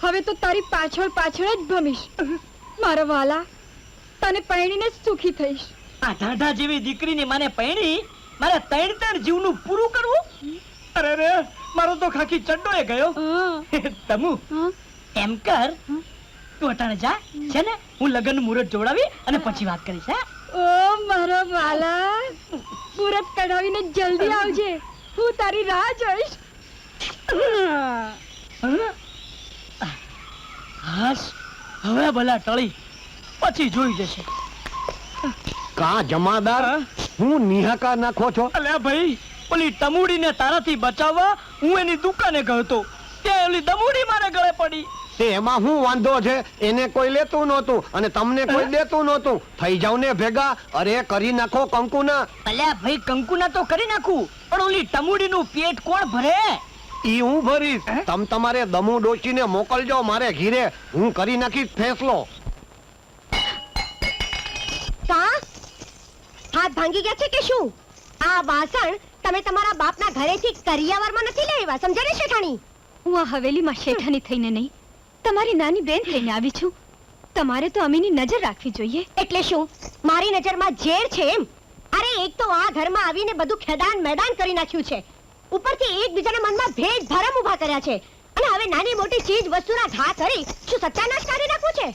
હવે તો તારી પાછળ પાછળ જ ભમીશ. મારા વાલા, તને પરણીને સુખી થઈશ. આ ઢાઢા જેવી દીકરીની મને પરણી મારે 3 જીવનું પૂરું કરવું? અરે રે, મારો તો ખાકી ચડ્ડોએ ગયો. તમુ એમ કર, તું અટાણે જા, છે ને હું લગ્નનું મુહૂર્ત જોડાવી અને પછી વાત કરીશ. ઓ મારા વાલા, મુહૂર્ત કઢાવીને જલ્દી આવજે, હું તારી રાહ જોઈશ. હાસ, હવે ભલા ટળી, પછી જોઈ જશે. કા જમાદાર, હું નિહાકા નાખો છો? અલ્યા ભાઈ, ઓલી ટમુડીને તારાથી બચાવવા હું એની દુકાને ગયો હતો, ત્યાં ઓલી દમુડી મારે ગળે પડી. તે એમાં શું વાંધો છે? એને કોઈ લેતું નહોતું અને તમને કોઈ દેતું નહોતું. થઈ જાવ ને ભેગા. અરે કરી નાખો કંકુના. અલ્યા ભાઈ, કંકુના તો કરી નાખું, પણ ઓલી ટમુડીનું પેટ કોણ ભરે? ઈ હું ભરીશ. તમ તમારે દમુ ડોશીને મોકલજો મારે ઘીરે, હું કરી નાખીશ ફેસલો. હાથ ભાંગી ગયા છે કે શું? આ વાસણ તમે તમારા બાપના ઘરેથી કરિયાવરમાં નથી લેવા, સમજ્યા ને શેઠાણી? હું આ હવેલીમાં શેઠાણી થઈને નહીં, તમારી નાની બેન થઈને આવી છું. તમારે તો અમીની નજર રાખવી જોઈએ. એટલે શું મારી નજરમાં ઝેર છે એમ? અરે એક તો આ ઘરમાં આવીને બધું ખેદાન મેદાન કરી નાખ્યું છે, ઉપરથી એકબીજાના મનમાં ભેદ ભરમ ઊભા કર્યા છે, અને હવે નાની મોટી ચીજ વસ્તુના ઘા કરી શું સત્યાનાશ કરી નાખવું છે?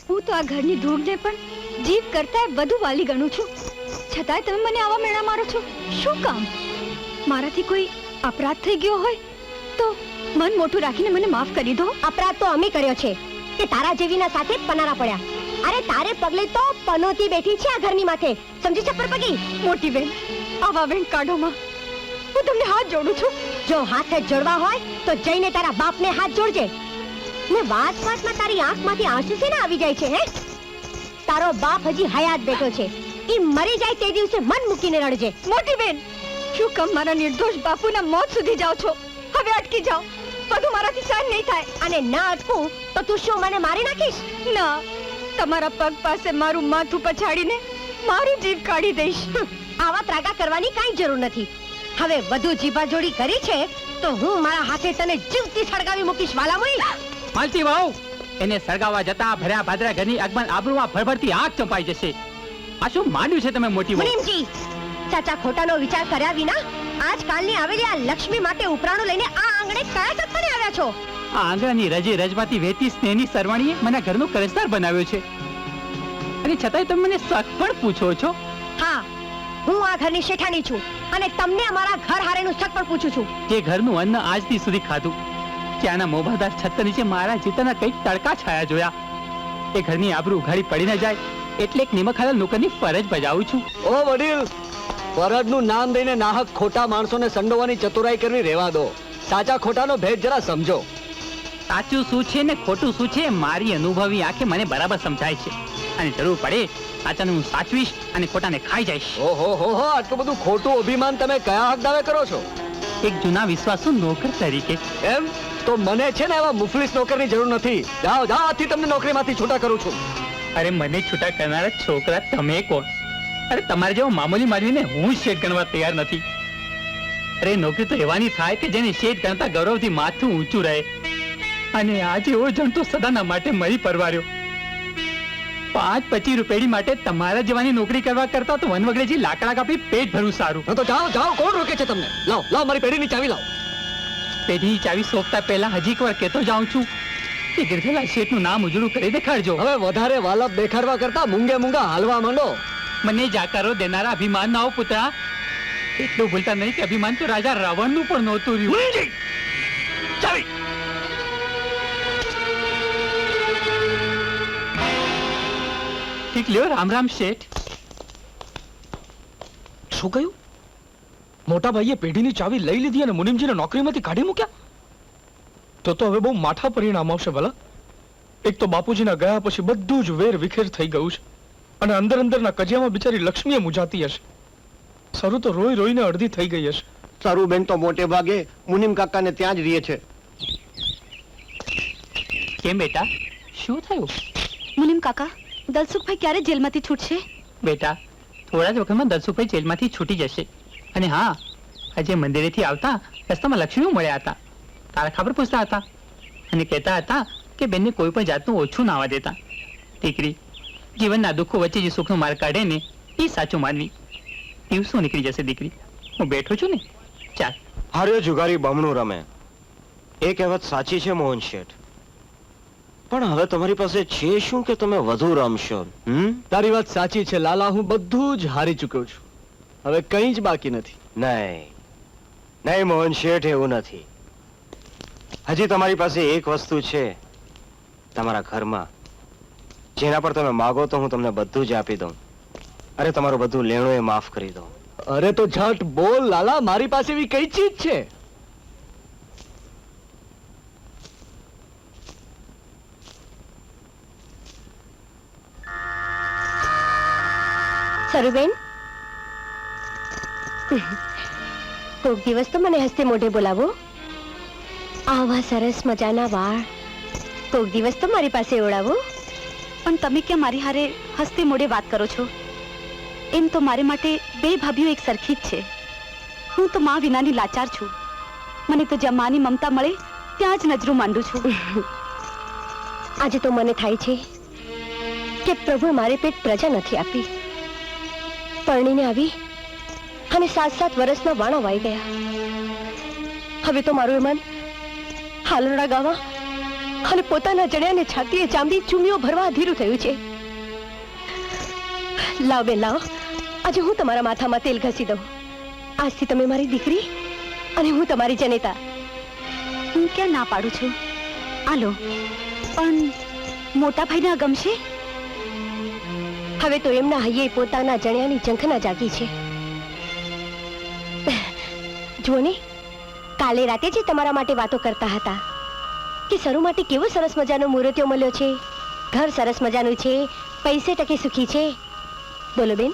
હું તો આ ઘરની ધૂળને પણ જીવ કરતા વધુ વાલી ગણું છું, છતાંય તમે મને આવા મેળા મારો છો. શું કામ? મારાથી કોઈ અપરાધ થઈ ગયો હોય તો મન મોટું રાખીને મને માફ કરી દો. અપરાધ તો અમે કર્યો છે કે તારા જેવીના સાથે પનારા પડ્યા. અરે તારે પગલે તો પનોતી બેઠી છે આ ઘરની માથે, સમજી છે પરપગી? મોટી બેન, આવા વેણ કાઢોમાં, હું તમને હાથ જોડું છું. જો હાથ જોડવા હોય તો જઈને તારા બાપને હાથ જોડજે. ને વાતમાં તારી આંખમાંથી આંસુ છે ને આવી જાય છે? હે, તારો બાપ હજી હયાત બેઠો છે, ઈ મરી જાય તે દિવસે મન મૂકીને રડજે. મોટી બેન, શું કામ મારા નિર્દોષ બાપુના મોત સુધી જાઓ છો? હવે અટકી જાઓ, બધું મારાથી સહન નહીં થાય. અને ના અટકું તો તું શું મને મારી નાખીશ? ના, તમારા પગ પાસે મારું માથું પછાડીને મારું જીવ કાઢી દઈશ. આવા ત્રાગા કરવાની કાંઈ જરૂર નથી. હવે વધુ જીભાજોડી કરી છે તો હું મારા હાથે તને જીવતી સળગાવી મૂકીશ. વાલામુઈ માલતી વાવ, એને સળગાવવા જતા ભર્યા ભાદરા ઘરની આગમન આબરૂમાં ભરભરતી આગ ચંપાઈ જશે. આ શું માંડ્યું છે તમે મોટી વાવ? મુનિમજી, સાચા ખોટાનો વિચાર કર્યા વિના આજકાલની આવેલી આ લક્ષ્મી માટે ઉપરાણું લઈને આ આંગણે કયા તત્પણે આવ્યા છો? આ આંગણાની રજે રજવાતી વહેતી સ્નેહની સરવાણીએ મને ઘરનો કરજદાર બનાવ્યો છે, અને છતાંય તમે મને સખ પણ પૂછો છો. હા, હું આ ઘરની શેઠાણી છું અને તમને અમારા ઘર હારેનું સખ પણ પૂછું છું. જે ઘરનું અન્ન આજથી સુધી ખાધું, ત્યાંના મોભાદાર છત્ત નીચે મારા જીતાના કઈક તડકા છાયા જોયા, એ ઘરની આબરૂ ઉઘાડી પડી ન જાય એટલે એક નિમખાયેલ નોકરની ફરજ બજાવું છું. ઓ વડીલ, ફરજનું નામ દઈને નાહક ખોટા માણસોને સંડોવાની ચતુરાઈ કરવી રહેવા દો. સાચા ખોટાનો ભેદ જરા સમજો. સાચું શું છે ને ખોટું શું છે મારી અનુભવી આંખે મને બરાબર સમજાય છે, અને જરૂર પડે સાચાને હું સાચવીશ અને ખોટાને ખાઈ જઈશ. ઓહો હો હો, આટલું બધું ખોટું અભિમાન તમે કયા હક દાવે કરો છો? એક જૂના વિશ્વાસુ નોકર તરીકે. એમ તો મને છે ને એવા મુફલીસ નોકરની જરૂર નથી. જાઓ જાઓ, આજથી તમને નોકરીમાંથી છૂટા કરું છું. અરે મને છૂટા કરનારા છોકરા તમે કોણ? અરે તમારે જેવો મામૂલી માનવીને હું શેઠ ગણવા તૈયાર નથી. અરે નોકરી તો એવાની થાય કે જેને શેઠ ગણતા ગૌરવથી માથું ઊંચું રહે, અને આજે એવો જણ તો સદાના માટે મરી પરવાર્યો. 5-25 રૂપિયા માટે તમારા જેવાની નોકરી કરવા કરતા તો વનવગડેજી લાકડા કાપી પેટ ભરવું સારું. તો જાઓ જાઓ, કોણ રોકે છે તમને? લાવ લાવ મારી પેઢીની ચાવી લાવ. પેઢીની ચાવી સોંપતા પહેલા હજી એકવાર કહેતો જાઉં છું કે ગિરધેલા શેઠનું નામ ઉજળું કરી દેખાડજો. હવે વધારે વાલપ દેખાડવા કરતા મૂંગે મૂંગા હાલવા માંડો. મને જાકારો દેનારા અભિમાન ના પુત્રા, એટલું ભૂલતા નહીં કે અભિમાન તો રાજા રાવણનું પણ નહોતું રહ્યું. ચાવી ઠીક લ્યો. રામ રામ શેઠ. શું કહ્યું? મોટા ભાઈએ પેઢીની ચાવી લઈ લીધી અને મુનિમજીને નોકરીમાંથી કાઢી મૂક્યા? તો હવે બહુ માઠા પરિણામ આવશે ભલા. એક તો બાપુજીના ગયા પછી બધું જ વેર વિખેર થઈ ગયું છે, અને અંદર અંદરના કજિયામાં બિચારી લક્ષ્મીએ મુજાતી હશે. સરું તો રોઈ રોઈને અડધી થઈ ગઈ હશે. સરુબેન તો મોટે ભાગે મુનિમ કાકાને ત્યાં જ રહે છે. કેમ બેટા, શું થયું? મુનિમ કાકા, દલસુખભાઈ ક્યારે જેલમાંથી છૂટશે? બેટા, થોડા જ વખતમાં દલસુખભાઈ જેલમાંથી છૂટી જશે. અને હા, આજે મંદિરેથી આવતા રસ્તામાં લક્ષ્મી મળ્યા હતા, તારા ખબર પૂછતા હતા અને કહેતા હતા કે બેનને કોઈ પણ જાતનું ઓછું ના આવવા દેતા. દીકરી, જીવનના દુઃખો વચ્ચે જે સુખનો માર્ગ કાઢે ને એ સાચું માનવી. દિવસો નીકળી જશે દીકરી, હું બેઠો છું ને. ચાલ. હાર્યો જુગારી બમણું રમે, એ કહેવત સાચી છે મોહન શેઠ. પણ હવે તમારી પાસે છે શું કે તમે વધુ રમશો? તારી વાત સાચી છે લાલા, હું બધું જ હારી ચૂક્યો છું. હવે કંઈ જ બાકી નથી. નહીં નહીં મોહન શેઠ, એવું નથી. હજી તમારી પાસે એક વસ્તુ છે તમારા ઘરમાં, જેના પર તમે માગો તો હું તમને બધું જ આપી દઉં. અરે તમારું બધું લેણું એ માફ કરી દઉં. અરે તો ઝટ બોલ લાલા, મારી પાસે એવી કઈ ચીજ છે? સરુબેન, કોક દિવસ તો મને હસ્તે મોઢે બોલાવો. આવા સરસ મજાના વાળ કોક દિવસ તો મારી પાસે ઓળાવો. પણ તમે ક્યાં મારી હારે હસ્તે મોઢે વાત કરો છો? એમ તો મારે માટે બે ભાભીઓ એક સરખી જ છે. હું તો માં વિનાની લાચાર છું. મને તો જ્યાં માની મમતા મળે ત્યાં જ નજરો માંડું છું. આજે તો મને થાય છે કે પ્રભુ મારે પેટ પ્રજા નથી આપી. પરણીને આવી અને 7-7 વર્ષના વાણા વાઈ ગયા. હવે તો મારું મન હાલરડા ગાવા અને પોતાના જણ્યાને છાતીએ ચાંદી ચૂમીઓ ભરવા અધીરું થયું છે. લાવ બે લાવ, આજે હું તમારા માથામાં તેલ ઘસી દઉં. આજથી તમે મારી દીકરી અને હું તમારી જનેતા. હું ક્યાં ના પાડું છું. આલો, પણ મોટા ભાઈને આ ગમશે? હવે તો એમના હૈયે પોતાના જણ્યાની ઝંખના જાગી છે. જુઓ ને, કાલે રાતે જ તમારા માટે વાતો કરતા હતા કે સરુ માટે કેવો સરસ મજાનો મૂર્તિઓ મળ્યો છે, ઘર સરસ મજાનું છે, પૈસે ટકે સુખી છે. બોલો બેન,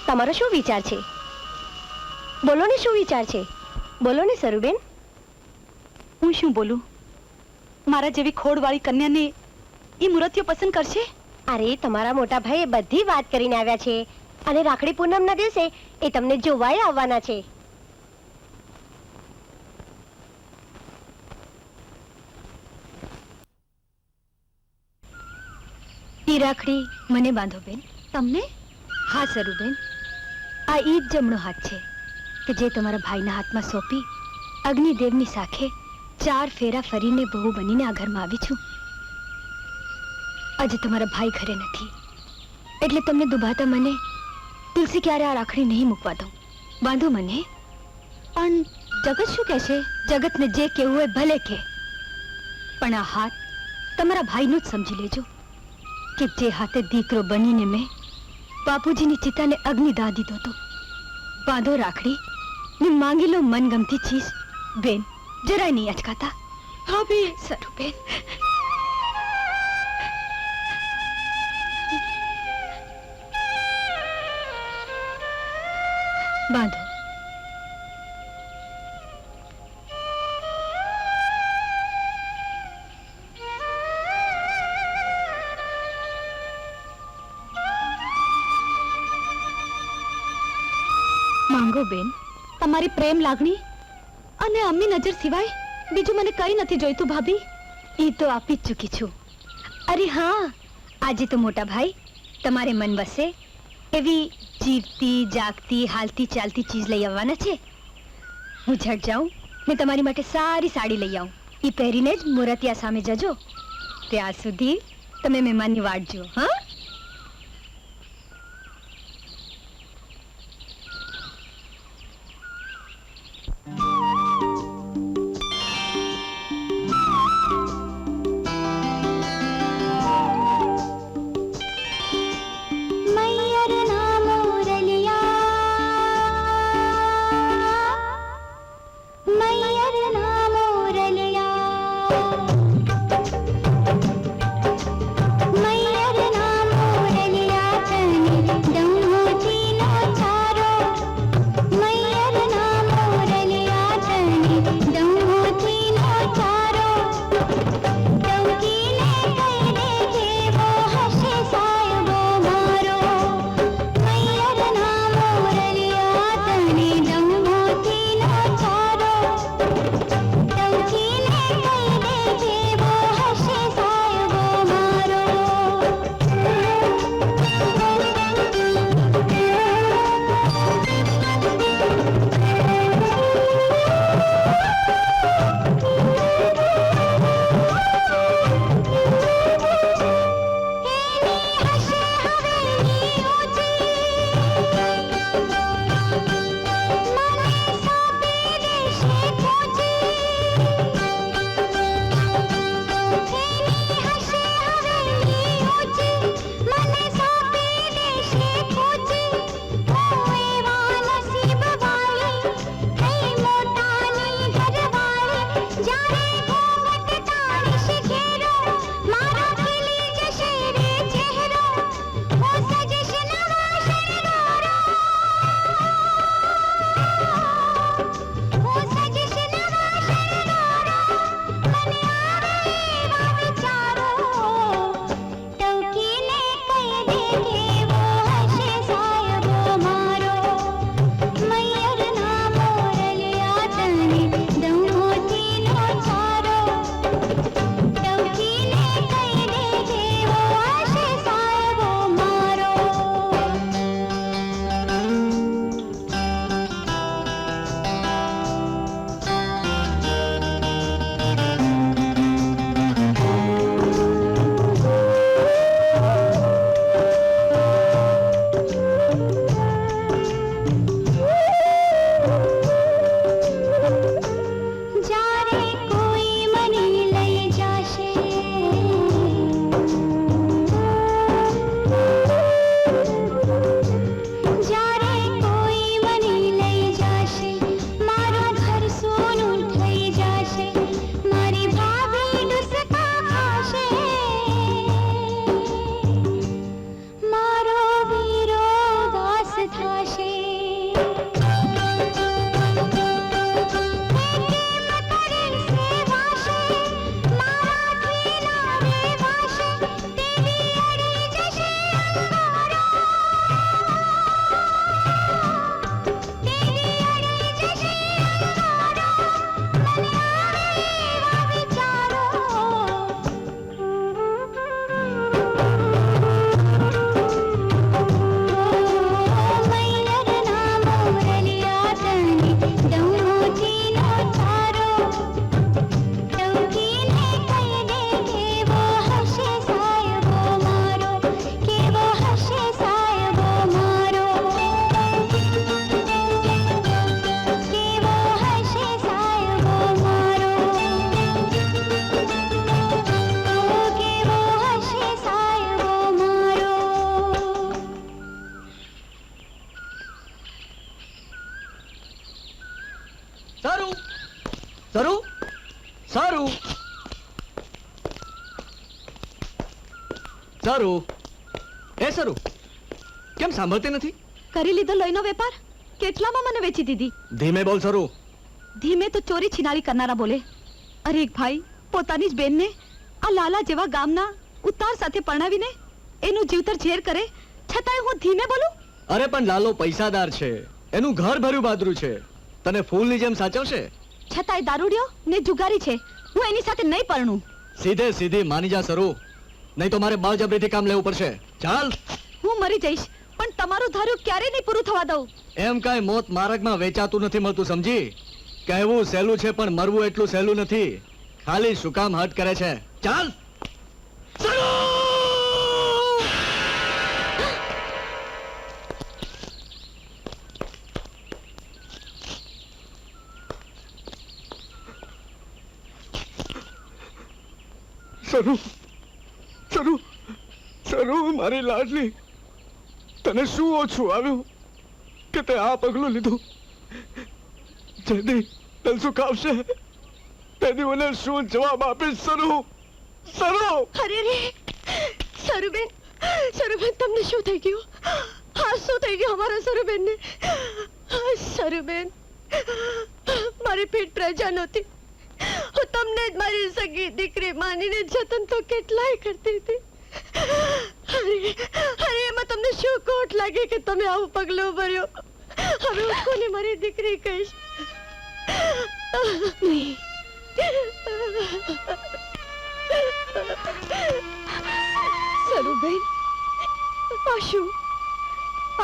તમારો શું વિચાર છે? બોલો ને, શું વિચાર છે? બોલો ને સરુબેન. હું શું બોલું? મારા જેવી ખોડવાળી કન્યાને એ મૂર્તિઓ પસંદ કરશે? અરે, તમારા મોટા ભાઈએ બધી વાત કરીને આવ્યા છે અને રાખડી પૂનમના દિવસે એ તમને જોવાય આવવાના છે. ઈ રાખડી મને બાંધો બેન. તમને? હા સરુબેન, આ ઈ જ જમણો હાથ છે કે જે તમારા ભાઈના હાથમાં સોંપી અગ્નિદેવની સાખે 4 ફેરા ફરીને બહુ બનીને આ ઘરમાં આવી છું. આજે તમારા ભાઈ ઘરે નથી એટલે તમને દુભાતા મને તુલસી ક્યારે આ રાખડી નહીં મૂકવા દઉં. બાંધો મને. પણ જગત શું કહેશે? જગતને જે કહેવું હોય ભલે કહે, પણ આ હાથ તમારા ભાઈનું જ સમજી લેજો કે જે હાથે દીકરો બનીને મેં બાપુજીની ચિતાને અગ્નિદાહ દીધો હતો. બાંધો રાખડી ને માંગી લો મનગમતી ચીજ. બેન, જરાય નહીં અચકાતા. ભાભી. સરુબેન, બાંધો. માંગો બેન, તમારી પ્રેમ લાગણી અને અમ્મી નજર સિવાય બીજું મને કઈ નથી જોઈતું ભાભી. એ તો આપી જ ચૂકી છું. અરે હા, આજે તો મોટા ભાઈ તમારે મન વસે એવી જીવતી જાગતી હાલતી ચાલતી ચીજ લઈ આવવાના છે. હું ઝટ જાઉં ને તમારી માટે સારી સાડી લઈ આવું. એ પહેરીને જ મૂર્તિયા સામે જજો. ત્યાં સુધી તમે મહેમાનની વાટ જુઓ. હા. મૈયર ના સરું એ સરું કેમ સાંભળતી નથી? કરી લીધો લોહીનો વેપાર. કેટલામાં મને વેચી દીધી? ધીમે બોલ સરું. ધીમે તો ચોરી છીનારી કરનારા બોલે. અરે એક ભાઈ પોતાની જ બેનને આ લાલા જેવા ગામના ઉતાર સાથે પરણાવીને એનું જીવતર ઝેર કરે, છતાંય હું ધીમે બોલું? અરે પણ લાલો પૈસાદાર છે, એનું ઘર ભર્યું બાદરું છે, તને ફૂલની જેમ સાચવશે. છતાંય દારૂડિયો ને જુગારી છે, હું એની સાથે નહીં પરણું. સીધે સીધી માની જા સરું, નહીં તો મારે બળજબરીથી કામ લેવું પડશે. ચાલ. હું મરી જઈશ પણ તમારું ધાર્યું ક્યારે નહીં પૂરું થવા દઉં. એમ કાંઈ મોત માર્ગમાં વેચાતું નથી મળતું, સમજી? કહેવું સહેલું છે પણ મરવું એટલું સહેલું નથી. ખાલી શું કામ હટ કરે છે? ચાલ. સરું સરું સરું મારી લાડલી, તને શું ઓછું આવ્યું કે તે આ પગલું લીધું? જેદી તને શું કાપશે તેદી મને શું જવાબ આપીશ? સરું સરું. અરે રે સરુબેન, સરુબેન તમને શું થઈ ગયું? હા શું થઈ ગયું અમારા સરુબેનને? સરુબેન મારી પેટ પ્રજા નહોતી, હું તમને જ મારી સગી દીકરી માનીને જતન તો કેટલાય કરતી હતી. અરે એમાં તમને શું ખોટ લાગે કે તમે આવું પગલું ભર્યો? હવે હું કોને મારી દીકરી કહીશ? નહીં. સરુબેન, આ શું?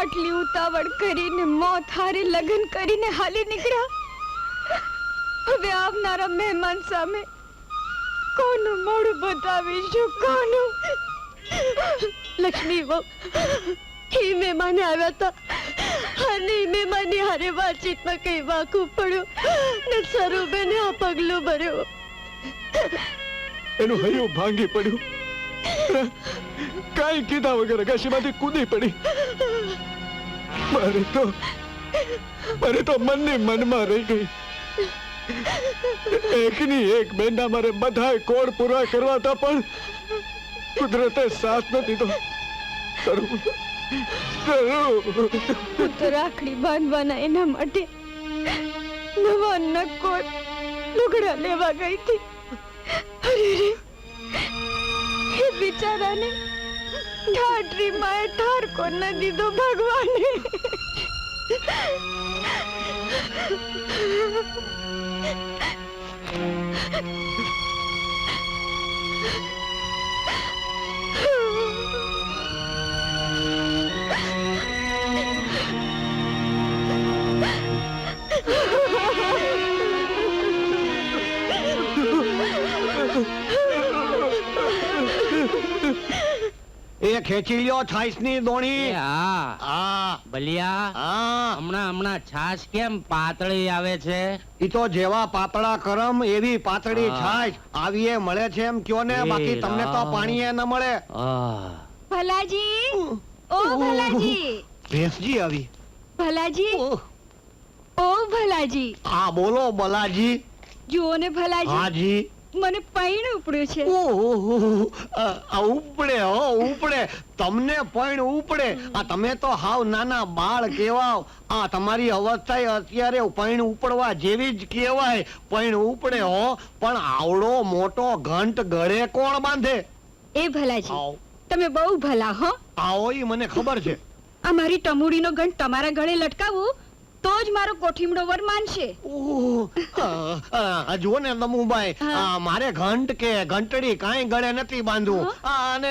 આટલી ઉતાવળ કરીને મોત હારે લગ્ન કરીને હાલી નીકળ્યા. હવે આવનારા મહેમાન સામે કોનું મોઢું બતાવીશું? કોનું? લક્ષ્મી વહુ એ મહેમાને આવ્યા હતા અને એ મહેમાનની હારે વાતચીતમાં કઈ વાકું પડ્યું ને સરુબેને આ પગલું ભર્યું. એનું હૈયું ભાંગી પડ્યું, કાંઈ કીધા વગર અગાશીમાંથી કૂદી પડી. મારે તો મનની મનમાં રહી ગઈ. એકની એક બેનના મારે બધાય કોડ પૂરા કરવા હતા પણ કુદરતે સાથ ન દીધો. હું તો રાખડી બાંધવાના એના માટે નવા નકોર લુગડા લેવા ગઈ હતી. અરે રે, એ બિચારાને ઠાઠરી માએ ઠારકો ન દીધો ભગવાને. એ ખેંચી લ્યો છાઈસની દોણી. હા હા બલિયા, હા. હમણાં છાશ કેમ પાતળી આવે છે? ઈ તો જેવા પાતળા કરમ એવી પાતળી હા. છાશ આવીએ મળે છે એમ કયો ને, એ બાકી તમને તો રામ. પાણીએ ન મળે. ભલાજી, ઓ ભલાજી, ભેંસજી આવી. ભલાજી, ઓહ, ઓ ભલાજી. હા બોલો બલાજી. જુઓ ને ભલાજી, હાજી. મને પૈણ ઉપડ્યું છે. ઓહો, આ ઉપડે હો ઉપડે, તમને પણ ઉપડે. આ તમે તો હાવ નાના બાળ કેવાવ. આ તમારી અવસ્થા અત્યારે પણ ઉપડવા જેવી જ કહેવાય. પણ ઉપડે હો, પણ આવડો મોટો ઘંટ ગળે કોણ બાંધે? એ ભલાજી, આવ તમે બહુ ભલા હો. આવો ઈ મને ખબર છે. આ મારી ટમુડીનો ગંઠ તમારા ગળે લટકાવું તો જ મારો કોઠીમડો વર માનશે. જુઓ ને નમુભાઈ, હા. મારે ઘંટ કે ઘંટડી કાંઈ ગળે નથી બાંધવું. અને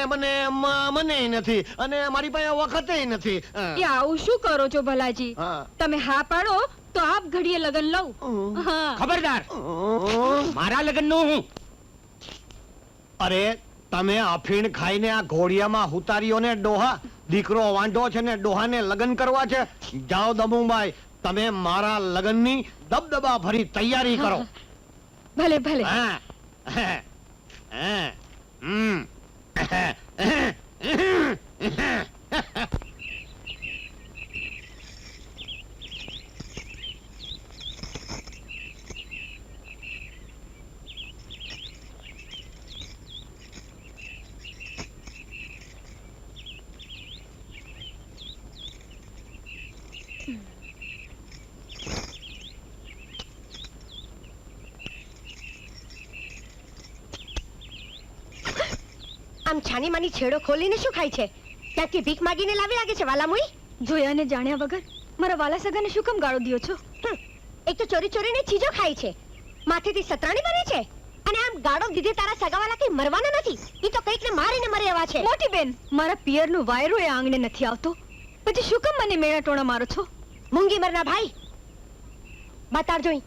મને નથી, અને મારી પાસે વખતે નથી. એ આવું શું કરો છો ભલાજી? હા. તમે હા પાડો તો આપ ઘડીએ લગન લઉં. હા. ખબરદાર, મારા લગ્નનું હું. અરે તમે અફીણ ખાઈને આ ઘોડિયામાં હુતારીઓને ડોહા, દીકરો વાંઢો છે ને ડોહાને લગ્ન કરવા છે. જાઓ દમુભાઈ, તમે મારા લગ્નની દબદબા ભરી તૈયારી કરો. ભલે ભલે. હા. હમ. આમ છાની માની છેડો ખોલીને શું ખાય છે? ક્યાંથી ભીખ માગીને લાવી લાગે છે વાલામુઈ? જોયા ને જાણ્યા વગર મારા વાલા સગાને શું કામ ગાળો દ્યો છો? એક તો ચોરી ચોરીને ચીજો ખાય છે, માથેથી સતરાણી બને છે, અને આમ ગાળો દીધે તારા સગાવાલા કઈ મરવાના નથી. ઈ તો કંઈકને મારીને મરે એવા છે. મોટી બેન, મારા પિયરનું વાયરો એ આંગણે નથી આવતો, પછી શું કામ મને મેણા ટોણા મારો છો? મૂંગી મરના ભાઈ, બતાડ જોઈ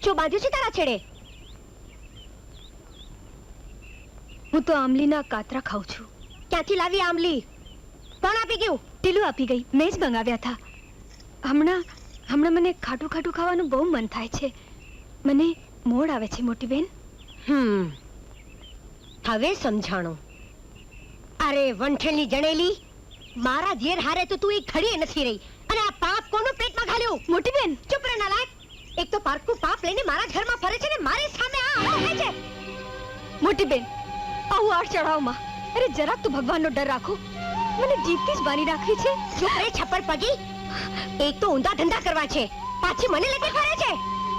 શું બાંધ્યું છે તારા છેડે? હું તો આમલીના કાતરા ખાઉં છું. ક્યાંથી લાવી આંબલી? કોણ આપી ગયું? ટીલું આપી ગઈ, મેં જ મંગાવ્યા હતા. હમણાં મને ખાટું ખાટું ખાવાનું બહુ મન થાય છે. મને મોડ આવે છે મોટી બેન. હવે સમજાણો. અરે વંઠેલની જણેલી, મારા ઝેર હારે તો તું એક ઘડીએ નથી રહી, અને આ પાપ કોનું પેટમાં ઘાલ્યું? મોટી બેન, ચૂપ રહે નાલાયક. એક તો પારકું પાપ લઈને મારા ઘરમાં ફરે છે ને મારી સામે આ આવે છે. મોટી બેન, આવું આડ ચડાવમાં અરે જરાક તો ભગવાનનો ડર રાખો. મને જીભથી જ બારી રાખવી છે. ચૂપ રહે છપ્પડ પગી. એક તો ઊંધા ધંધા કરવા છે, પાછી મને લેતી ફરે છે.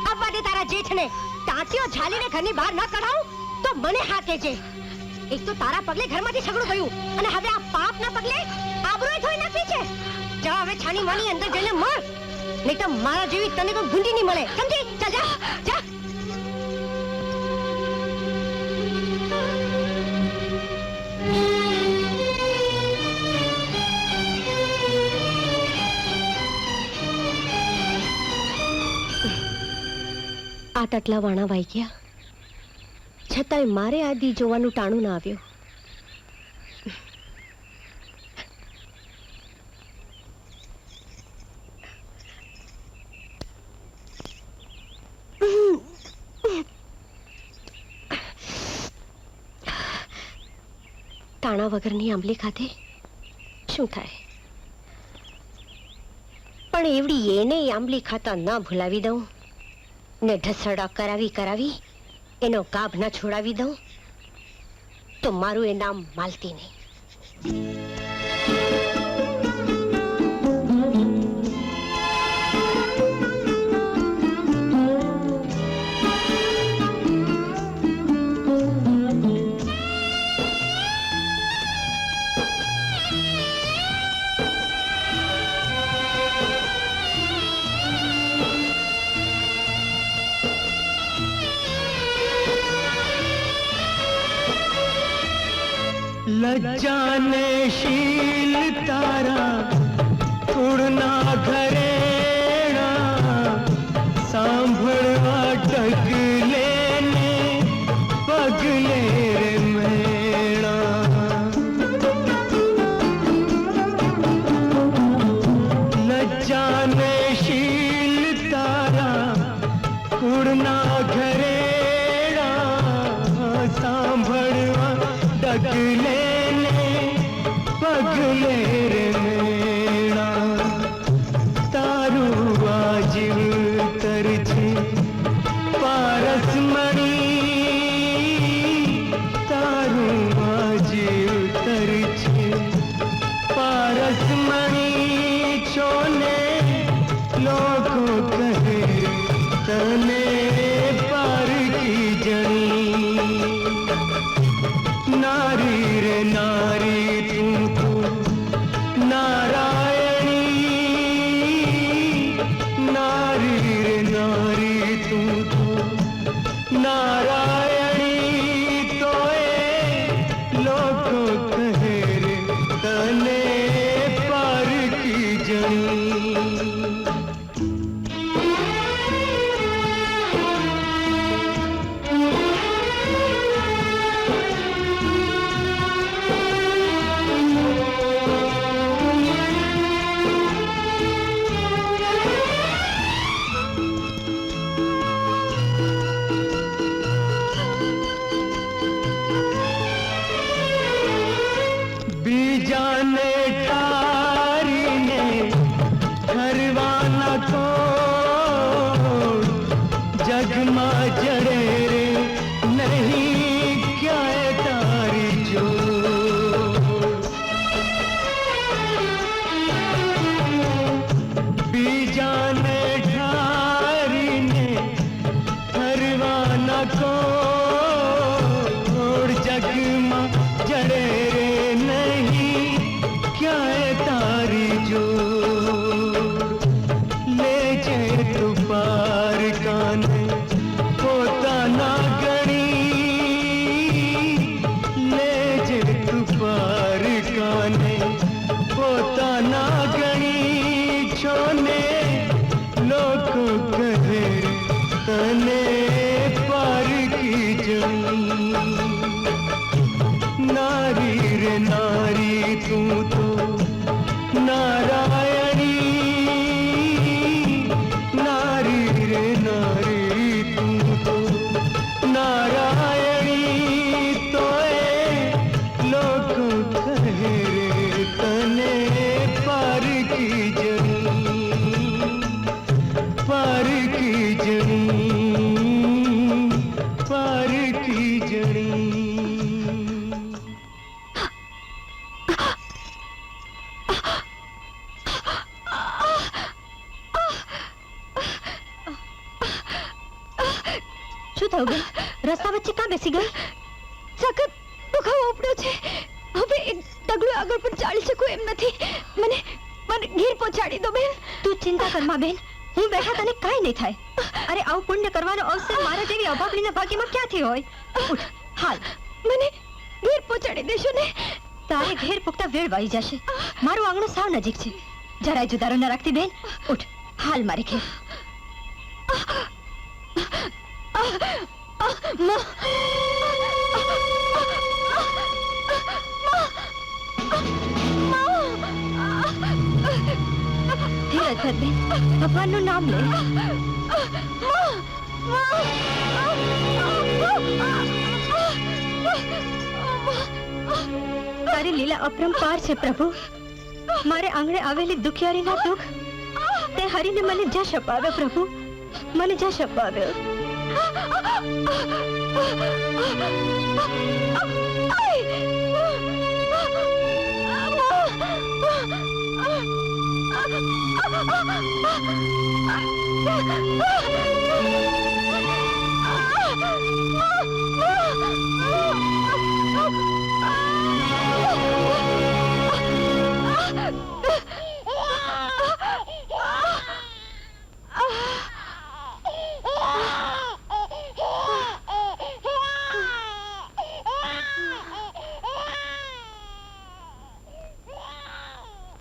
આવવા દે તારા જેઠને. ટાંટીઓ ઝાલીને ઘરની બહાર ન કઢાવું તો મને હાકે છે. એક તો તારા પગલે ઘરમાંથી ઝઘડું ગયું, અને હવે આ પાપના પગલે આબરૂએ ધોઈ નાખી છે. જા હવે છાની માની અંદર જઈને મર, નહીં તો મારા જેવી તને કોઈ ભૂંડી નહીં મળે, સમજી? ચાલ જા જા. આ તટલા વાણા વાઈ ગયા, છતાંય મારે આ દી જોવાનું ટાણું ના આવ્યું. તાણા વગરની આંબલી ખાધે શું થાય? પણ એવડી એને આંબલી ખાતા ના ભૂલાવી દઉં ને ઢસડા કરાવી એનો ગાભ ના છોડાવી દઉં તો મારું એ નામ માલતી નહીં. લજ્જાને શીલ તારા કુળના ઘરેણા સાંભળવા ડગલે ને પગલે રે મેણા. લજ્જાને શીલ તારા કુળના ઘરેણા સાંભળવા ડગલે પગલે રે મેણા. તારું આજીવ તર છે પારસમણી, તારું આજીવ તર છે પારસમણી. છોને લોકો કહે તને પારકી જણી. નારી રે નારી તું તો નારાયણી, નારી રે નારી તું તો નારાયણી. તોય લોકો કહે રે તને પારકી જણી. બીજાને ઠારીને ઘરવાના કોણ જગમાં જડે રે નહીં ક્યાંય તારી જોડ. બીજાને ઠારીને ઘરવાના કોણ જગમાં જડે પારકાને પોતાના ગણી છો ને લોકો કહે તને પારકી જણી નારી રે નારી તું તો નારાયણી નારી રે નારી તું તો નારાયણી તોય લોકો કહે રે તને પારકી જણી પારકી જણી પારકી જણી શું થયું બેન? રસ્તા વચ્ચે ક્યાં બેસી ગઈ? સખત દુખાવો ઉપડ્યો છે. હવે એક ડગલું આગળ પણ ચાલી શકું એમ નથી. મને મને ઘેર પહોંચાડી દો બેન. તું ચિંતા કરમાં બેન, હું બેઠા તને કાંઈ નહીં થાય. અરે આવું પુણ્ય કરવાનો અવસર મારા જેવી અભાગણીના ભાગ્યમાં ક્યાંથી હોય? ઉઠ, હાલ. મને ઘેર પહોંચાડી દેશો ને? તારે ઘેર પુખતા વેળ વાઈ જશે. મારું આંગણું સાવ નજીક છે. જરાય જુદારો ન રાખતી બેન. ઉઠ, હાલ મારી ઘેર. ધીરજ ધર બેન, ભગવાનનું નામ લે. તારી લીલા અપરંપાર છે પ્રભુ. મારે આંગણે આવેલી દુખિયારીના દુઃખ તે હરીને મને જશ અપાવ્યો પ્રભુ, મને જશ અપાવ્યો.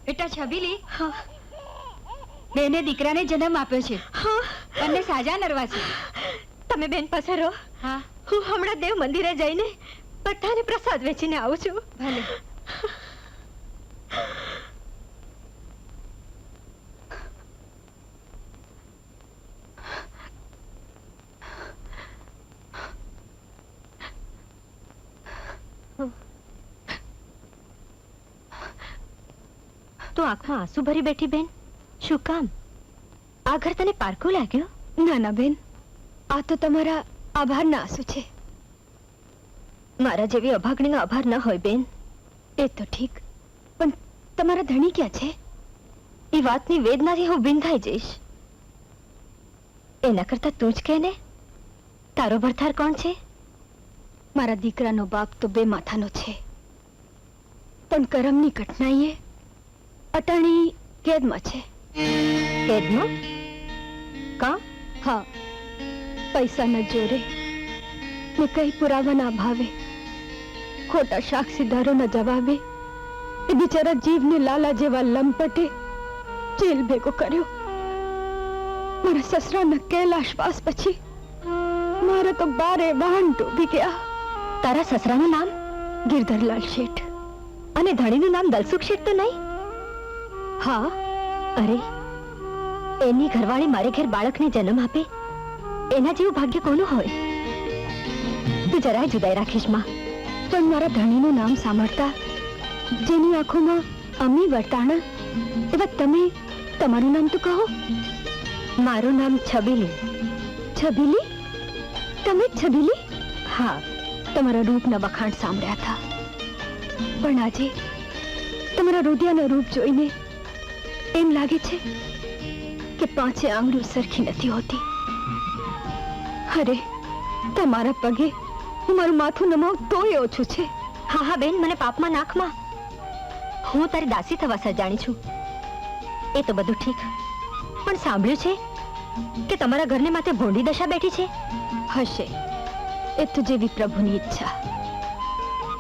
બેટા છબીલી, બેને દીકરાને જન્મ આપ્યો છે અને સાજા નરવા છે. તમે બેન પસરો. હા, હું હમણાં દેવ મંદિરે જઈને બધાને પ્રસાદ વેચીને આવું છું. ભલે. તું આંખમાં આંસુ ભરી બેઠી બેન, શું કામ? આ ઘર તને પારકું લાગ્યું? ના ના બેન, આ તો તમારા આભારના આંસુ છે. મારા જેવી અભાગણીનો આભાર ન હોય બેન. એ તો ઠીક, પણ તમારા ધણી ક્યાં છે? એ વાતની વેદનાથી હું વિંધાઈ જઈશ. એના કરતા તું જ કહે ને, તારો ભરથાર કોણ છે? મારા દીકરાનો બાપ તો બે માથાનો છે, પણ કરમની કઠણાઈએ અટાણી કેદમાં છે. કેદમાં? કા? હા, પૈસાના જોરે ને કઈ પુરાવાના અભાવે, ખોટા સાક્ષીદારોના જવાબે એ બિચારા જીવને લાલા જેવા લંપટે જેલ ભેગો કર્યો. મારા સસરાના કૈલાશવાસ પછી મારા તો બારે વાહન ડૂબી ગયા. તારા સસરાનું નામ? ગિરધરલાલ શેઠ. અને ધણીનું નામ દલસુખ શેઠ તો નહીં? હા. અરે, એની ઘરવાળી મારે ઘેર બાળકને જન્મ આપે એના જેવું ભાગ્ય કોનું હોય? તું જરાય જુદાઈ રાખીશ માં. પણ મારા ધણીનું નામ સાંભળતા જેની આંખોમાં અમી વર્તાણા એવા તમે તમારું નામ તો કહો. મારું નામ છબીલી. છબીલી? તમે જ છબીલી? હા. તમારા રૂપના વખાણ સાંભળ્યા હતા, પણ આજે તમારા રૂડિયાના રૂપ જોઈને એમ લાગે છે કે પાંચે આંગળીઓ સરખી નથી હોતી. અરે, તમારા પગે હું મારું માથું નમાવ તોય ઓછું છે. હા હા બેન, મને પાપમાં નાખમાં. હું તારી દાસી થવા સજાણી છું. એ તો બધું ઠીક, પણ સાંભળ્યું છે કે તમારા ઘરને માથે ભોંડી દશા બેઠી છે? હશે, એ તો જેવી પ્રભુની ઈચ્છા.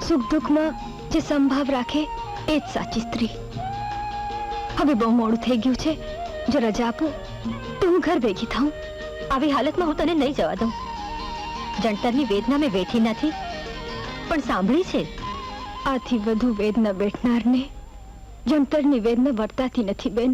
સુખ દુઃખમાં જે સંભાવ રાખે એ જ સાચી સ્ત્રી. હવે બહુ મોડું થઈ ગયું છે. જો રજા આપો તો હું ઘર ભેગી થાઉં. આવી હાલતમાં હું તને નહીં જવા દઉં. જંતરની વેદના મેં વેઠી નથી, પણ સાંભળી છે. આથી વધુ વેદના બેઠનારને જંતરની વેદના વર્તાતી નથી બેન.